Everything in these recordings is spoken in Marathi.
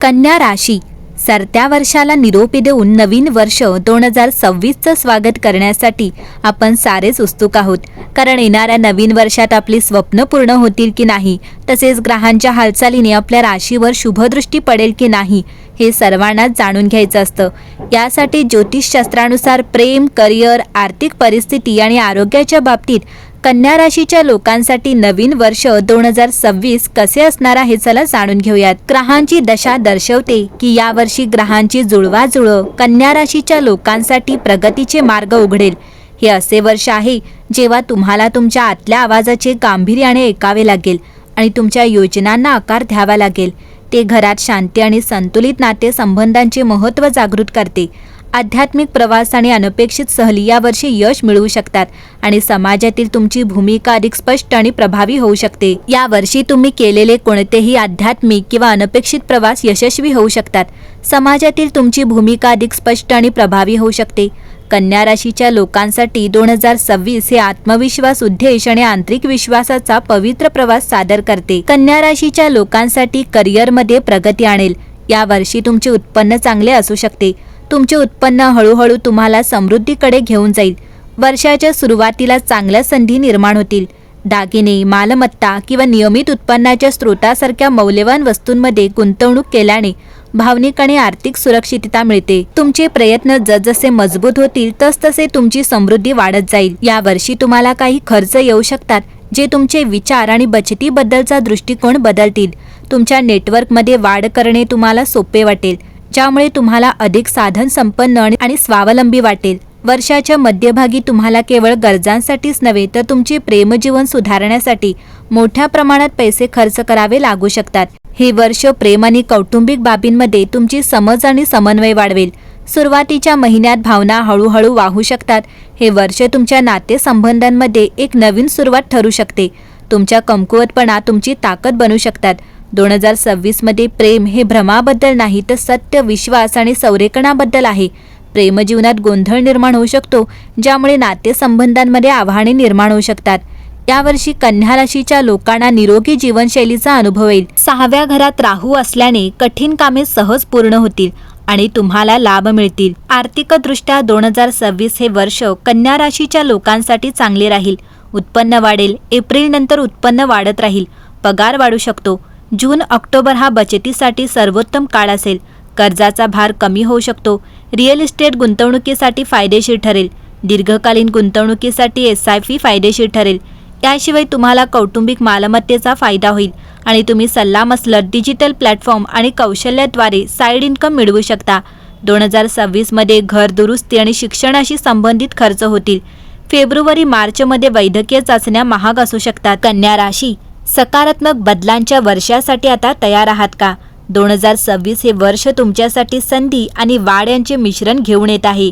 कन्या राशी सरत्या वर्षाला निरोप देऊन नवीन वर्ष 2026चं स्वागत करण्यासाठी आपण सारेच उत्सुक आहोत. कारण येणाऱ्या नवीन वर्षात आपली स्वप्न पूर्ण होतील की नाही, तसेच ग्रहांच्या हालचालीने आपल्या राशीवर शुभदृष्टी पडेल की नाही, हे सर्वांनाच जाणून घ्यायचं असतं. यासाठी ज्योतिषशास्त्रानुसार प्रेम, करिअर, आर्थिक परिस्थिती आणि आरोग्याच्या बाबतीत कन्या राशीच्या लोकांसाठी नवीन वर्ष 2026 कसे असणार आहे, चला जाणून घेऊयात. ग्रहांची दशा दर्शवते की यावर्षी ग्रहांची जुळवाजुळव कन्या राशीच्या लोकांसाठी प्रगतीचे मार्ग उघडेल. हे असे वर्ष आहे जेव्हा तुम्हाला तुमच्या आतल्या आवाजाचे गांभीर्याने ऐकावे लागेल आणि तुमच्या योजनांना आकार द्यावा लागेल. ते घरात शांती आणि संतुलित नातेसंबंधांचे महत्त्व जागृत करते. आध्यात्मिक प्रवास आणि अनपेक्षित सहली यावर्षी यश मिळवू शकतात आणि समाजातील तुमची भूमिका अधिक स्पष्ट आणि प्रभावी होऊ शकते. यावर्षी तुम्ही केलेले कोणतेही आध्यात्मिक किंवा अनपेक्षित प्रवास यशस्वी होऊ शकतात. समाजातील तुमची भूमिका अधिक स्पष्ट आणि प्रभावी होऊ शकते. कन्या राशीच्या लोकांसाठी 2026 हे आत्मविश्वास, उद्देश आणि आंतरिक विश्वासाचा पवित्र प्रवास सादर करते. कन्या राशीच्या लोकांसाठी करिअरमध्ये प्रगती आणेल. यावर्षी तुमचे उत्पन्न चांगले असू शकते. तुमचे उत्पन्न हळूहळू तुम्हाला समृद्धीकडे घेऊन जाईल. वर्षाच्या सुरुवातीला चांगल्या संधी निर्माण होतील. दागिने, मालमत्ता किंवा नियमित उत्पन्नाच्या स्रोतासारख्या मौल्यवान वस्तूंमध्ये गुंतवणूक केल्याने भावनिक आणि आर्थिक सुरक्षितता मिळते. तुमचे प्रयत्न जसजसे मजबूत होतील तसतसे तुमची समृद्धी वाढत जाईल. यावर्षी तुम्हाला काही खर्च येऊ शकतात जे तुमचे विचार आणि बचतीबद्दलचा दृष्टिकोन बदलतील. तुमच्या नेटवर्कमध्ये वाढ करणे तुम्हाला सोपे वाटेल, ज्यामुळे तुम्हाला अधिक साधन संपन्न आणि स्वावलंबी वाटेल. वर्षाच्या मध्यभागी तुम्हाला केवळ गरजांसाठीच नव्हे तर तुमचे प्रेमजीवन सुधारण्यासाठी मोठ्या प्रमाणात पैसे खर्च करावे लागू शकतात. हे वर्ष प्रेम आणि कौटुंबिक बाबींमध्ये तुमची समज आणि समन्वय वाढवेल. सुरुवातीच्या महिन्यात भावना हळूहळू वाहू शकतात. हे वर्ष तुमच्या नातेसंबंधांमध्ये एक नवीन सुरुवात ठरू शकते. तुमच्या कमकुवतपणा तुमची ताकद बनू शकतात. 2026 प्रेम हे भ्रमाबद्दल नाही तर सत्य, विश्वास आणि संरेखनाबद्दल आहे. प्रेमजीवनात गोंधळ निर्माण होऊ शकतो, ज्यामुळे नातेसंबंधांमध्ये आव्हाने निर्माण होऊ शकतात. यावर्षी कन्या राशीच्या लोकांना निरोगी जीवनशैलीचा अनुभव येईल. 6व्या घरात राहू असल्याने कठीण कामे सहज पूर्ण होतील आणि तुम्हाला लाभ मिळतील. आर्थिकदृष्ट्या 2026 हे वर्ष कन्या राशीच्या लोकांसाठी चांगले राहील. उत्पन्न वाढेल. एप्रिल नंतर उत्पन्न वाढत राहील. पगार वाढू शकतो. जून ऑक्टोबर हा बचतीसाठी सर्वोत्तम काळ असेल. कर्जाचा भार कमी होऊ शकतो. रिअल इस्टेट गुंतवणुकीसाठी फायदेशीर ठरेल. दीर्घकालीन गुंतवणुकीसाठी SIP फायदेशीर ठरेल. याशिवाय तुम्हाला कौटुंबिक मालमत्तेचा फायदा होईल आणि तुम्ही सल्लामसलत, डिजिटल प्लॅटफॉर्म आणि कौशल्याद्वारे साईड इन्कम मिळवू शकता. 2026 घर दुरुस्ती आणि शिक्षणाशी संबंधित खर्च होतील. फेब्रुवारी-मार्चमध्ये वैद्यकीय चाचण्या महाग असू शकतात. कन्या राशी, सकारात्मक बदलांच्या वर्षासाठी आता तयार आहात का? 2026 हे वर्ष तुमच्यासाठी संधी आणि वाढ यांचे मिश्रण घेऊन येत आहे.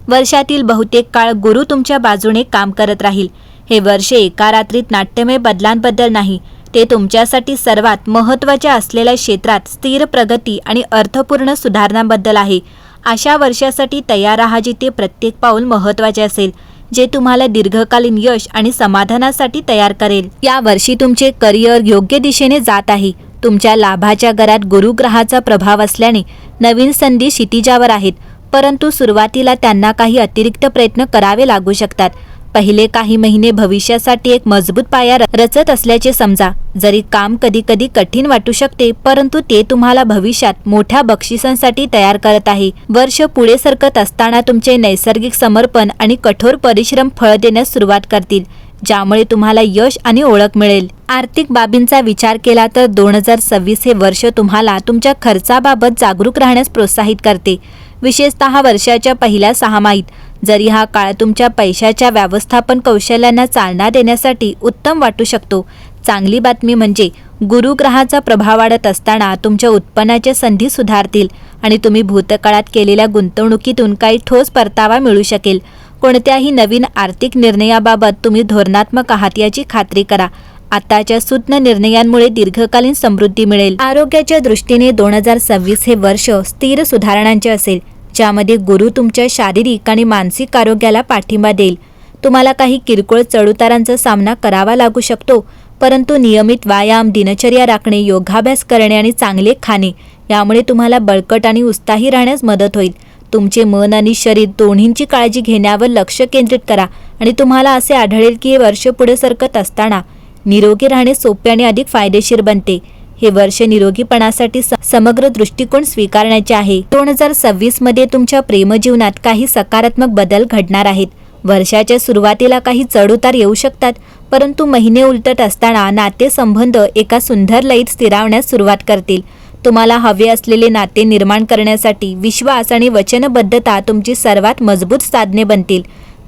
वर्षातील बहुतेक काळ गुरु तुमच्या बाजूने काम करत राहील. हे वर्ष एका रात्रीत नाट्यमय बदलांबद्दल नाही, ते तुमच्यासाठी सर्वात महत्त्वाच्या असलेल्या क्षेत्रात स्थिर प्रगती आणि अर्थपूर्ण सुधारणांबद्दल आहे. अशा वर्षासाठी तयार राहा जिथे प्रत्येक पाऊल महत्त्वाचे असेल, जे तुम्हाला दीर्घकालीन यश आणि समाधानासाठी तयार करेल. या वर्षी तुमचे करिअर योग्य दिशेने जात आहे. तुमच्या लाभाच्या घरात गुरुग्रहाचा प्रभाव असल्याने नवीन संधी क्षितिजावर आहेत, परंतु सुरुवातीला त्यांना काही अतिरिक्त प्रयत्न करावे लागू शकतात. पहिले काही महिने भविष्यासाठी एक मजबूत पाया रचत असल्याचे समजा. जरी काम कधी कधी कठीण वाटू शकते, परंतु ते तुम्हाला भविष्यात मोठ्या बक्षिसांसाठी तयार करत आहे. वर्ष पुढे सरकत असताना तुमचे नैसर्गिक समर्पण आणि कठोर परिश्रम फळ देण्यास सुरुवात करतील, ज्यामुळे तुम्हाला यश आणि ओळख मिळेल. आर्थिक बाबींचा विचार केला तर 2026 हे वर्ष तुम्हाला तुमच्या खर्चाबाबत जागरूक राहण्यास प्रोत्साहित करते. विशेषतः वर्षाच्या पहिल्या 6 माहीत. जरी हा काळ तुमच्या पैशाच्या व्यवस्थापन कौशल्यांना चालना देण्यासाठी उत्तम वाटू शकतो, चांगली बातमी म्हणजे गुरुग्रहाचा प्रभाव वाढत असताना तुमच्या उत्पन्नाच्या संधी सुधारतील आणि तुम्ही भूतकाळात केलेल्या गुंतवणुकीतून काही ठोस परतावा मिळू शकेल. कोणत्याही नवीन आर्थिक निर्णयाबाबत तुम्ही धोरणात्मक आहात याची खात्री करा. आताच्या सूत्न निर्णयांमुळे दीर्घकालीन समृद्धी मिळेल. आरोग्याच्या दृष्टीने 2026 हे वर्ष स्थिर सुधारणांचे असेल, ज्यामध्ये गुरु तुमच्या शारीरिक आणि मानसिक आरोग्याला पाठिंबा देईल. तुम्हाला काही किरकोळ चढउतारांचा सामना करावा लागू शकतो, परंतु नियमित व्यायाम, दिनचर्या राखणे, योगाभ्यास करणे आणि चांगले खाणे यामुळे तुम्हाला बळकट आणि उत्साही राहण्यास मदत होईल. तुमचे मन आणि शरीर दोन्हींची काळजी घेण्यावर लक्ष केंद्रित करा आणि तुम्हाला असे आढळेल की हे वर्ष पुढे सरकत असताना निरोगी राहणे सोपे आणि अधिक फायदेशीर बनते. हे वर्ष निरोगीपणासाठी समग्र दृष्टिकोन स्वीकारण्याचे आहे. 2026 मध्ये तुमच्या प्रेमजीवनात काही सकारात्मक बदल घडणार आहेत. वर्षाच्या सुरुवातीला काही चढउतार येऊ शकतात, परंतु महिने उलटत असताना नातेसंबंध एका सुंदर लयीत स्थिरावण्यास सुरुवात करतील. तुम्हाला हवे असलेले नाते निर्माण करण्यासाठी विश्वास आणि वचनबद्धता तुमची सर्वात मजबूत साधने बनतील.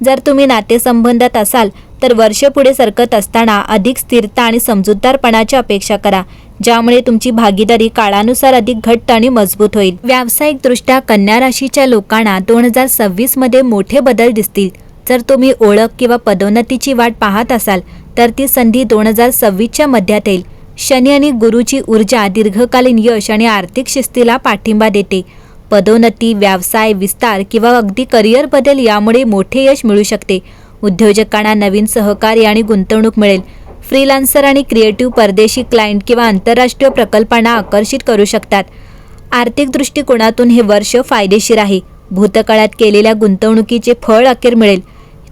जर तुम्ही नातेसंबंधात असाल तर वर्ष पुढे सरकत असताना अधिक स्थिरता आणि समजूतदारपणाची अपेक्षा करा, ज्यामुळे तुमची भागीदारी काळानुसार अधिक घट्ट आणि मजबूत होईल. व्यावसायिकदृष्ट्या कन्या राशीच्या लोकांना 2026 मध्ये मोठे बदल दिसतील. जर तुम्ही ओळख किंवा पदोन्नतीची वाट पाहत असाल तर ती संधी 2026च्या मध्यात येईल. शनी आणि गुरुची ऊर्जा दीर्घकालीन यश आणि आर्थिक शिस्तीला पाठिंबा देते. पदोन्नती, व्यवसाय विस्तार किंवा अगदी करिअर बदल यामुळे मोठे यश मिळू शकते. उद्योजकांना नवीन सहकार्य आणि गुंतवणूक मिळेल. फ्रीलान्सर आणि क्रिएटिव्ह परदेशी क्लायंट किंवा आंतरराष्ट्रीय प्रकल्पांना आकर्षित करू शकतात. आर्थिक दृष्टिकोनातून हे वर्ष फायदेशीर आहे. भूतकाळात केलेल्या गुंतवणुकीचे फळ अखेर मिळेल.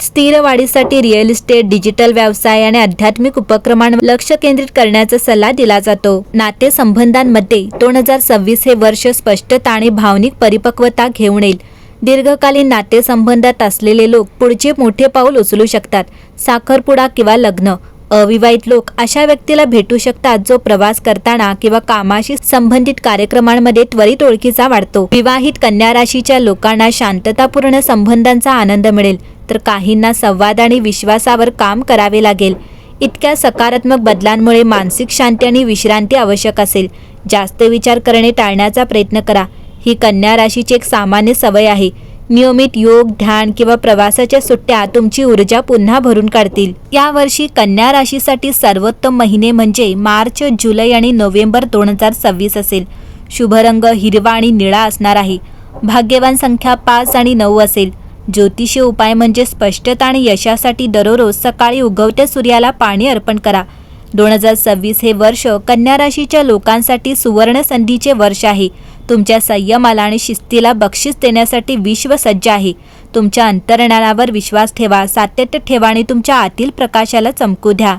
स्थिर वाढीसाठी रिअल इस्टेट, डिजिटल व्यवसाय आणि आध्यात्मिक उपक्रमांवर लक्ष केंद्रित करण्याचा सल्ला दिला जातो. नातेसंबंधांमध्ये 2026 हे वर्ष स्पष्टता आणि भावनिक परिपक्वता घेऊन येईल. दीर्घकालीन नातेसंबंधात असलेले लोक पुढचे मोठे पाऊल उचलू शकतात. साखरपुडा किंवा लग्न. अविवाहित लोक अशा व्यक्तीला भेटू शकतात जो प्रवास करताना किंवा कामाशी संबंधित कार्यक्रमांमध्ये त्वरित ओळखीचा वाढतो. विवाहित कन्या राशीच्या लोकांना शांततापूर्ण संबंधांचा आनंद मिळेल, तर काहींना संवाद आणि विश्वासावर काम करावे लागेल. इतक्या सकारात्मक बदलांमुळे मानसिक शांती आणि विश्रांती आवश्यक असेल. जास्त विचार करणे टाळण्याचा प्रयत्न करा. ही कन्या राशीची एक सामान्य सवय आहे. नियमित योग, ध्यान किंवा प्रवासाच्या सुट्ट्या तुमची ऊर्जा पुन्हा भरून काढतील. यावर्षी कन्या राशीसाठी सर्वोत्तम महिने म्हणजे मार्च, जुलै आणि नोव्हेंबर 2026 असेल. शुभ रंग हिरवा आणि निळा असणार आहे. भाग्यवान संख्या 5 आणि 9 असेल. ज्योतिषीय उपाय म्हणजे स्पष्टता आणि यशासाठी दररोज सकाळी उगवत्या सूर्याला पाणी अर्पण करा. 2026 हे वर्ष कन्या राशीच्या लोकांसाठी सुवर्ण संधीचे वर्ष आहे. तुमच्या संयमाला आणि शिस्तीला बक्षीस देण्यासाठी विश्व सज्ज आहे. तुमच्या अंतर्ज्ञानावर विश्वास ठेवा, सातत्य ठेवा आणि तुमच्या आतील प्रकाशाला चमकू द्या.